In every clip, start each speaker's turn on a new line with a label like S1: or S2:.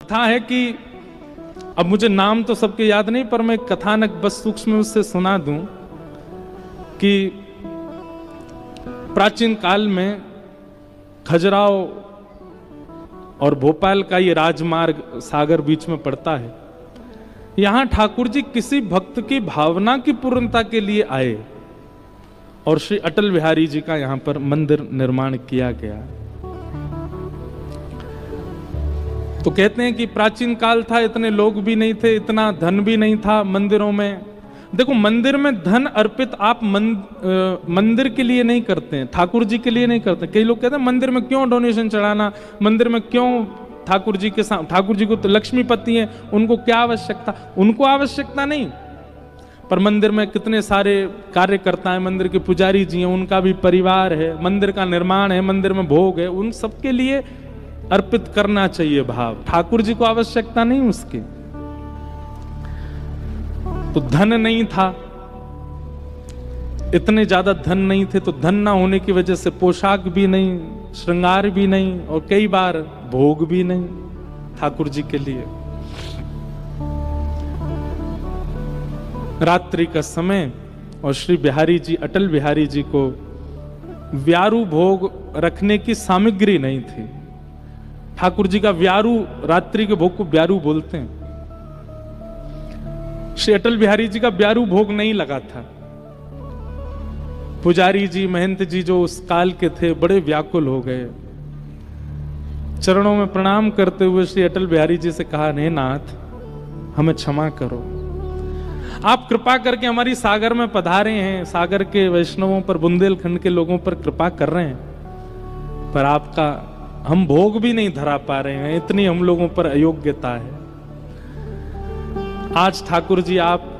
S1: कथा है कि अब मुझे नाम तो सबके याद नहीं, पर मैं कथानक बस सूक्ष्म उससे सुना दूं कि प्राचीन काल में खजुराहो और भोपाल का ये राजमार्ग सागर बीच में पड़ता है। यहां ठाकुर जी किसी भक्त की भावना की पूर्णता के लिए आए और श्री अटल बिहारी जी का यहां पर मंदिर निर्माण किया गया। तो कहते हैं कि प्राचीन काल था, इतने लोग भी नहीं थे, इतना धन भी नहीं था मंदिरों में। देखो, मंदिर में धन अर्पित आप मंदिर के लिए नहीं करते हैं, ठाकुर जी के लिए नहीं करते। कई लोग कहते हैं मंदिर में क्यों डोनेशन चढ़ाना, मंदिर में क्यों ठाकुर जी के साथ, ठाकुर जी को तो लक्ष्मीपति हैं, उनको क्या आवश्यकता। उनको आवश्यकता नहीं, पर मंदिर में कितने सारे कार्यकर्ता हैं, मंदिर के पुजारी जी हैं, उनका भी परिवार है, मंदिर का निर्माण है, मंदिर में भोग है, उन सबके लिए अर्पित करना चाहिए भाव। ठाकुर जी को आवश्यकता नहीं उसकी। तो धन नहीं था, इतने ज्यादा धन नहीं थे, तो धन ना होने की वजह से पोशाक भी नहीं, श्रृंगार भी नहीं, और कई बार भोग भी नहीं ठाकुर जी के लिए। रात्रि का समय और श्री बिहारी जी, अटल बिहारी जी को व्यारू भोग रखने की सामग्री नहीं थी। ठाकुर जी का व्यारू, रात्रि के भोग को व्यारू बोलते हैं। श्री अटल बिहारी जी का व्यारू भोग नहीं लगा था। पुजारी जी, महंत जी जो उस काल के थे, बड़े व्याकुल हो गए। चरणों में प्रणाम करते हुए श्री अटल बिहारी जी से कहा, हे नाथ, हमें क्षमा करो, आप कृपा करके हमारी सागर में पधारे हैं, सागर के वैष्णवों पर, बुंदेलखंड के लोगों पर कृपा कर रहे हैं, पर आपका हम भोग भी नहीं धरा पा रहे हैं, इतनी हम लोगों पर अयोग्यता है। आज ठाकुर जी आप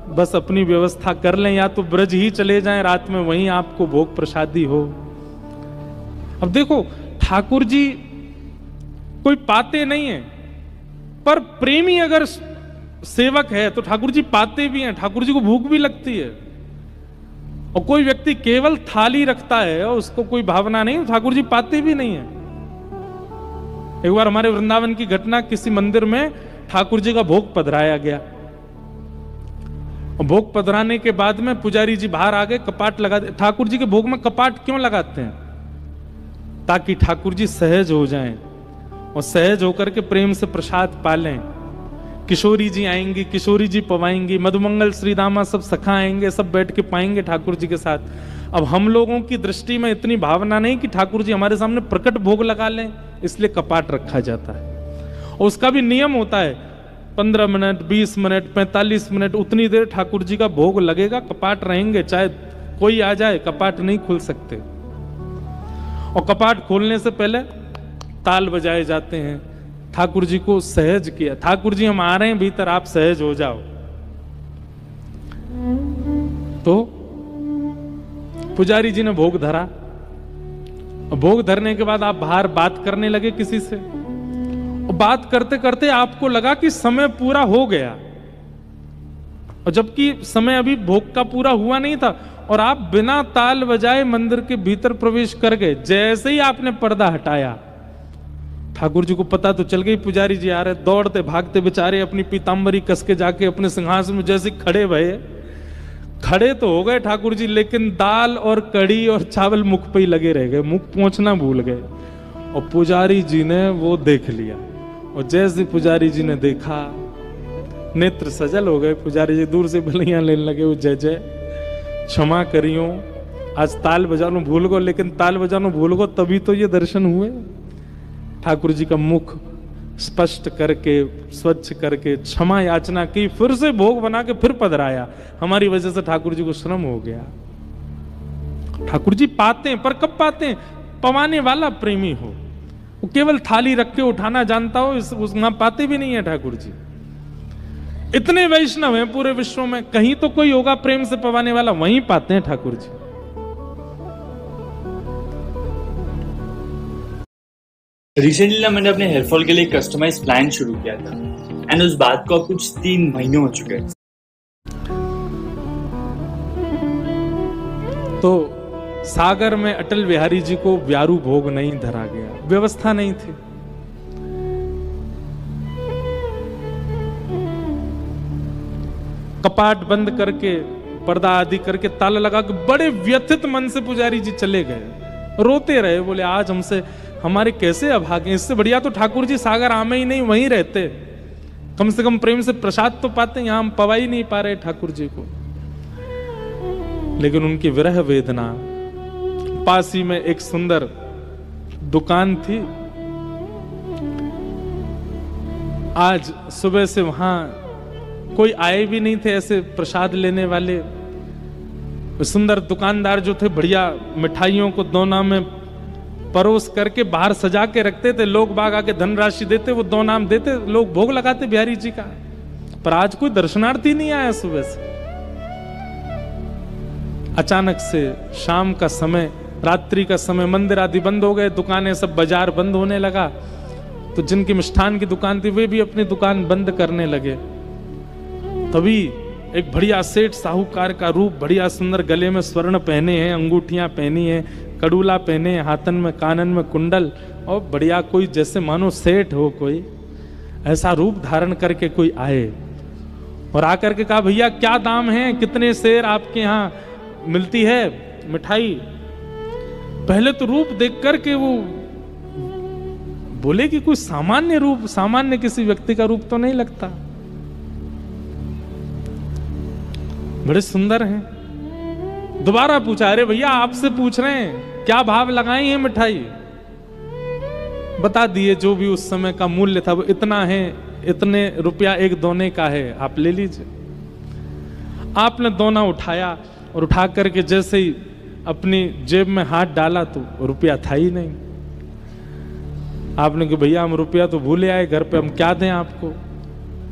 S1: बस अपनी व्यवस्था कर लें, या तो ब्रज ही चले जाएं, रात में वहीं आपको भोग प्रसादी हो। अब देखो, ठाकुर जी कोई पाते नहीं है, पर प्रेमी अगर सेवक है तो ठाकुर जी पाते भी हैं, ठाकुर जी को भूख भी लगती है। और कोई व्यक्ति केवल थाली रखता है और उसको कोई भावना नहीं, ठाकुर जी पाते भी नहीं है। एक बार हमारे वृंदावन की घटना, किसी मंदिर में ठाकुर जी का भोग पधराया गया, और भोग पधराने के बाद में पुजारी जी बाहर आ गए, कपाट लगा दे। ठाकुर जी के भोग में कपाट क्यों लगाते हैं? ताकि ठाकुर जी सहज हो जाएं और सहज होकर के प्रेम से प्रसाद पालें। किशोरी जी आएंगी, किशोरी जी पवाएंगी, मधुमंगल श्रीदामा सब सखा आएंगे, सब बैठ के पाएंगे ठाकुर जी के साथ। अब हम लोगों की दृष्टि में इतनी भावना नहीं कि ठाकुर जी हमारे सामने प्रकट भोग लगा लें, इसलिए कपाट रखा जाता है। और उसका भी नियम होता है, 15 मिनट, 20 मिनट, 45 मिनट, उतनी देर ठाकुर जी का भोग लगेगा, कपाट रहेंगे, चाहे कोई आ जाए, कपाट नहीं खुल सकते। और कपाट खोलने से पहले ताल बजाए जाते हैं, ठाकुर जी को सहज किया, ठाकुर जी हम आ रहे हैं भीतर, आप सहज हो जाओ। तो पुजारी जी ने भोग धरा, भोग धरने के बाद आप बाहर बात करने लगे किसी से, और बात करते करते आपको लगा कि समय पूरा हो गया, और जबकि समय अभी भोग का पूरा हुआ नहीं था, और आप बिना ताल बजाए मंदिर के भीतर प्रवेश कर गए। जैसे ही आपने पर्दा हटाया, ठाकुर जी को पता तो चल गई पुजारी जी आ रहे, दौड़ते भागते बेचारे अपनी पीतांबरी कस के जाके अपने सिंहासन में जैसे खड़े भये। खड़े तो हो गए ठाकुर जी, लेकिन दाल और कड़ी और चावल मुख पे ही लगे रह गए, मुख पहुंचना भूल गए। और पुजारी जी ने वो देख लिया, और जैसे पुजारी जी ने देखा, नेत्र सजल हो गए। पुजारी जी दूर से बलियां लेने लगे, वो जय जय, क्षमा करियो, आज ताल बजानो भूल गो, लेकिन ताल बजानो भूल गो तभी तो ये दर्शन हुए। ठाकुर जी का मुख स्पष्ट करके, स्वच्छ करके क्षमा याचना की, फिर से भोग बना के फिर पधराया। हमारी वजह से ठाकुर जी को श्रम हो गया। ठाकुर जी पाते हैं, पर कब पाते हैं? पवाने वाला प्रेमी हो, वो केवल थाली रख के उठाना जानता हो, वहां पाते भी नहीं है ठाकुर जी। इतने वैष्णव हैं पूरे विश्व में, कहीं तो कोई होगा प्रेम से पवाने वाला, वहीं पाते हैं ठाकुर जी।
S2: रिसेंटली ना मैंने अपने हेयर फॉल के लिए कस्टमाइज प्लान शुरू किया था, एंड उस बात को कुछ 3 महीने हो चुके हैं।
S1: तो सागर में अटल बिहारी जी को व्यारू भोग नहीं धरा गया, व्यवस्था नहीं थी। कपाट बंद करके पर्दा आदि करके ताला लगा के बड़े व्यथित मन से पुजारी जी चले गए। रोते रहे, बोले आज हमसे हमारे कैसे अभागे, इससे बढ़िया तो ठाकुर जी सागर आमे ही नहीं वहीं रहते, कम से कम प्रेम से प्रसाद तो पाते, यहां हम पवा ही नहीं पा रहे ठाकुर जी को। लेकिन उनकी विरह वेदना, पास ही में एक सुंदर दुकान थी, आज सुबह से वहां कोई आए भी नहीं थे ऐसे प्रसाद लेने वाले। सुंदर दुकानदार जो थे बढ़िया मिठाइयों को दोना में परोस करके बाहर सजा के रखते थे, लोग बाग आके धनराशि देते, वो दो नाम देते, लोग भोग लगाते बिहारी जी का। पर आज कोई दर्शनार्थी नहीं आया सुबह से। अचानक से शाम का समय, रात्रि का समय, मंदिर आदि बंद हो गए, दुकानें सब, बाजार बंद होने लगा। तो जिनकी मिष्ठान की दुकान थी वे भी अपनी दुकान बंद करने लगे। तभी एक बढ़िया सेठ साहूकार का रूप, बढ़िया सुंदर, गले में स्वर्ण पहने हैं, अंगूठियां पहनी हैं, कड़ूला पहने हैं, हाथन में कानन में कुंडल, और बढ़िया कोई जैसे मानो सेठ हो, कोई ऐसा रूप धारण करके कोई आए और आकर के कहा भैया क्या दाम है, कितने सेर आपके यहाँ मिलती है मिठाई। पहले तो रूप देख करके वो बोले कि कोई सामान्य रूप, सामान्य किसी व्यक्ति का रूप तो नहीं लगता, बड़े सुंदर हैं। दोबारा पूछा, अरे भैया आपसे पूछ रहे हैं क्या भाव लगाई है मिठाई। बता दिए जो भी उस समय का मूल्य था, वो इतना है, इतने रुपया एक दोने का है, आप ले लीजिए। आपने दोना उठाया और उठा करके जैसे ही अपनी जेब में हाथ डाला तो रुपया था ही नहीं। आपने कहा भैया हम रुपया तो भूले आए घर पे, हम क्या दें आपको।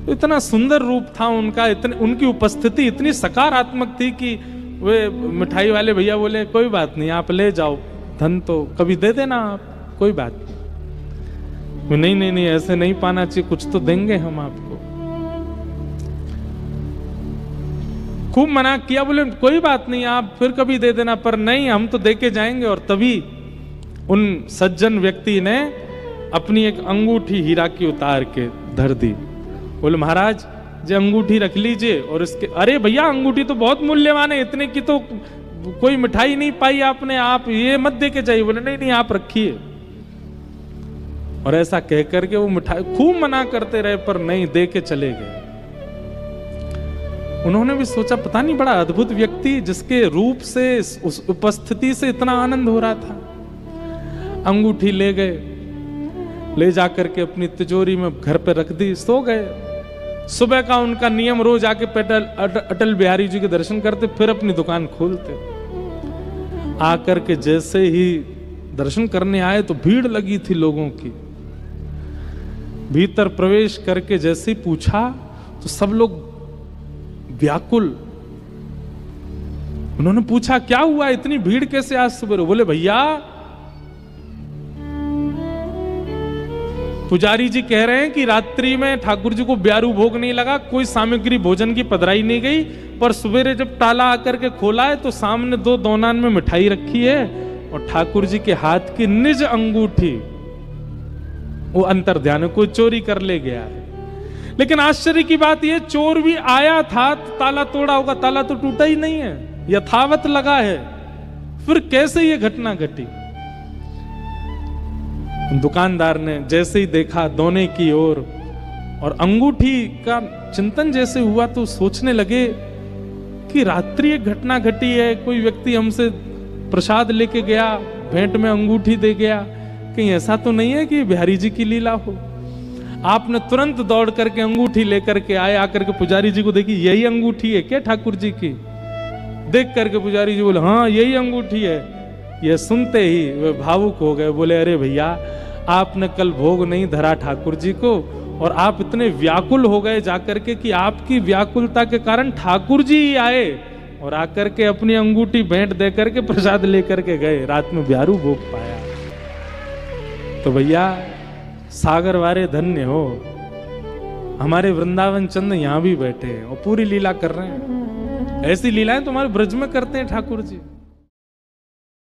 S1: तो इतना सुंदर रूप था उनका, इतनी उनकी उपस्थिति इतनी सकारात्मक थी कि वे मिठाई वाले भैया बोले कोई बात नहीं, आप ले जाओ, धन तो कभी दे देना आप, कोई बात नहीं। नहीं नहीं नहीं, ऐसे नहीं पाना चाहिए, कुछ तो देंगे हम आपको। खूब मना किया, बोले कोई बात नहीं आप फिर कभी दे देना, पर नहीं हम तो दे के जाएंगे। और तभी उन सज्जन व्यक्ति ने अपनी एक अंगूठी हीरा की उतार के धर दी। बोले महाराज जी अंगूठी रख लीजिए। और इसके, अरे भैया अंगूठी तो बहुत मूल्यवान है, इतने की तो कोई मिठाई नहीं पाई आपने, आप ये मत दे के जाइए। बोले नहीं नहीं आप रखिए। और ऐसा कह करके वो मिठाई खूब मना करते रहे, पर नहीं, दे के चले गए। उन्होंने भी सोचा पता नहीं, बड़ा अद्भुत व्यक्ति जिसके रूप से, उस उपस्थिति से इतना आनंद हो रहा था। अंगूठी ले गए, ले जाकर के अपनी तिजोरी में घर पे रख दी, सो गए। सुबह का उनका नियम, रोज आके अटल बिहारी जी के दर्शन करते, फिर अपनी दुकान खोलते। आकर के जैसे ही दर्शन करने आए तो भीड़ लगी थी लोगों की। भीतर प्रवेश करके जैसे ही पूछा तो सब लोग व्याकुल। उन्होंने पूछा क्या हुआ, इतनी भीड़ कैसे आज सुबह। बोले भैया पुजारी जी कह रहे हैं कि रात्रि में ठाकुर जी को ब्यारू भोग नहीं लगा, कोई सामग्री भोजन की पधराई नहीं गई, पर सवेरे जब ताला आकर के खोला है तो सामने 2 दोनान में मिठाई रखी है और ठाकुर जी के हाथ की निज अंगूठी वो अंतर्ध्यान कोई चोरी कर ले गया है। लेकिन आश्चर्य की बात यह, चोर भी आया था तो ताला तोड़ा होगा, ताला तो टूटा ही नहीं है, यथावत लगा है। फिर कैसे ये घटना घटी। दुकानदार ने जैसे ही देखा दोने की ओर और अंगूठी का चिंतन जैसे हुआ तो सोचने लगे कि रात्रि एक घटना घटी है, कोई व्यक्ति हमसे प्रसाद लेके गया, भेंट में अंगूठी दे गया, कहीं ऐसा तो नहीं है कि बिहारी जी की लीला हो। आपने तुरंत दौड़ करके अंगूठी लेकर के आए, आकर के पुजारी जी को देखी, यही अंगूठी है क्या ठाकुर जी की। देख करके पुजारी जी बोले हाँ यही अंगूठी है। यह सुनते ही वे भावुक हो गए, बोले अरे भैया आपने कल भोग नहीं धरा ठाकुर जी को, और आप इतने व्याकुल हो गए जाकर के कि आपकी व्याकुलता के कारण ठाकुर जी ही आए और आकर के अपनी अंगूठी भेंट दे करके प्रसाद लेकर के गए, रात में ब्यारू भोग पाया। तो भैया सागर वारे धन्य हो, हमारे वृंदावन चंद यहाँ भी बैठे हैं और पूरी लीला कर रहे हैं। ऐसी लीलाएं तुम्हारे ब्रज में करते हैं ठाकुर जी।